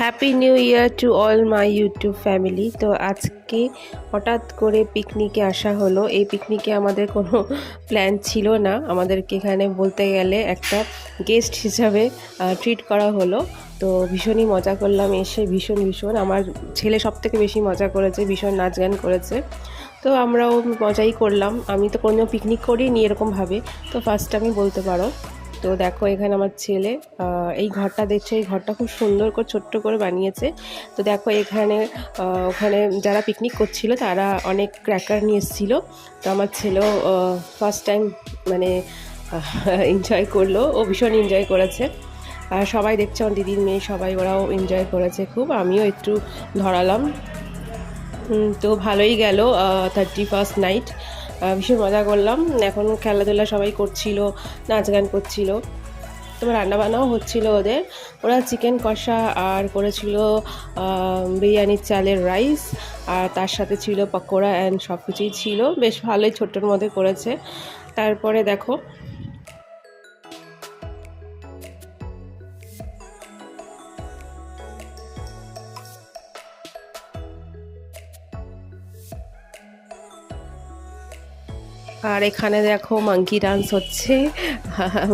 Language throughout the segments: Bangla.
Happy new year to all my YouTube family. তো আজকে হঠাৎ করে পিকনিকে আসা হলো। এই পিকনিকে আমাদের কোনো প্ল্যান ছিল না, আমাদেরকে এখানে বলতে গেলে একটা গেস্ট হিসাবে ট্রিট করা হলো। তো ভীষণই মজা করলাম এসে, ভীষণ আমার ছেলে সবথেকে বেশি মজা করেছে, ভীষণ নাচ গান করেছে। তো আমরাও মজাই করলাম। আমি তো কোনো পিকনিক করিনি এরকমভাবে, তো ফার্স্ট আমি বলতে পারো। তো দেখো এখানে আমার ছেলে এই ঘরটা দেখছে, এই ঘরটা খুব সুন্দর করে ছোট্ট করে বানিয়েছে। তো দেখো এখানে ওখানে যারা পিকনিক করছিল তারা অনেক ক্র্যাকার নিয়ে এসেছিলো। তো আমার ছেলেও ফার্স্ট টাইম মানে এনজয় করলো, ও ভীষণ এনজয় করেছে। আর সবাই দেখছে, আমার দিদির মেয়ে সবাই, ওরাও এনজয় করেছে খুব, আমিও একটু ধরালাম। তো ভালোই গেল 31st নাইট, ভীষণ মজা করলাম। এখন খেলাধুলা সবাই করছিল, নাচ গান করছিল। তোমার রান্নাবান্নাও হচ্ছিল ওদের। ওরা চিকেন কষা আর করেছিল বিরিয়ানির চালের রাইস, আর তার সাথে ছিল পকোড়া অ্যান্ড সব কিছুই ছিল, বেশ ভালোই ছোট্টর মধ্যে করেছে। তারপরে দেখো আর এখানে দেখো মাঙ্কি ডান্স হচ্ছে।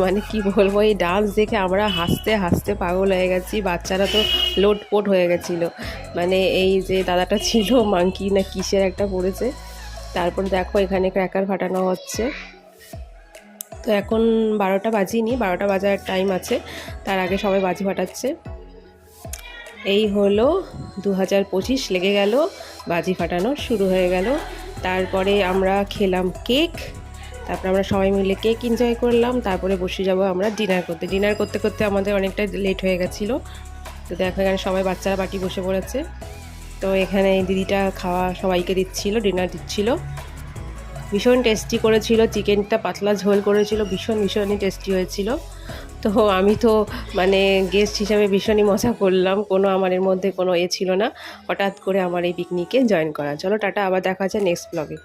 মানে কি বলবো, এই ডান্স দেখে আমরা হাসতে হাসতে পাগল হয়ে গেছি, বাচ্চারা তো লোটপোট হয়ে গেছিলো। মানে এই যে দাদাটা ছিল মাঙ্কি না কিসের একটা পড়েছে। তারপর দেখো এখানে ক্র্যাকার ফাটানো হচ্ছে। তো এখন 12টা বাজিনি, 12টা বাজার টাইম আছে, তার আগে সবাই বাজি ফাটাচ্ছে। এই হলো 2025 লেগে গেল, বাজি ফাটানো শুরু হয়ে গেল। তারপরে আমরা খেলাম কেক, তারপর আমরা সবাই মিলে কেক এনজয় করলাম। তারপরে বসে যাব আমরা ডিনার করতে। ডিনার করতে করতে আমাদের অনেকটা লেট হয়ে গেছিলো। তো দেখো এখানে সবাই বাচ্চারা পার্টি বসে পড়েছে। তো এখানে দিদিটা খাওয়া সবাইকে দিচ্ছিল, ডিনার দিচ্ছিল। ভীষণ টেস্টি করেছিল, চিকেনটা পাতলা ঝোল করেছিল, ভীষণই টেস্টি হয়েছিল। তো আমি তো মানে গেস্ট হিসাবে ভীষণই মজা করলাম, কোনো আমার এর মধ্যে কোনো ছিল না। হঠাৎ করে আমার এই পিকনিকে জয়েন করা। চলো টাটা, আবার দেখা হচ্ছে নেক্সট ব্লগে।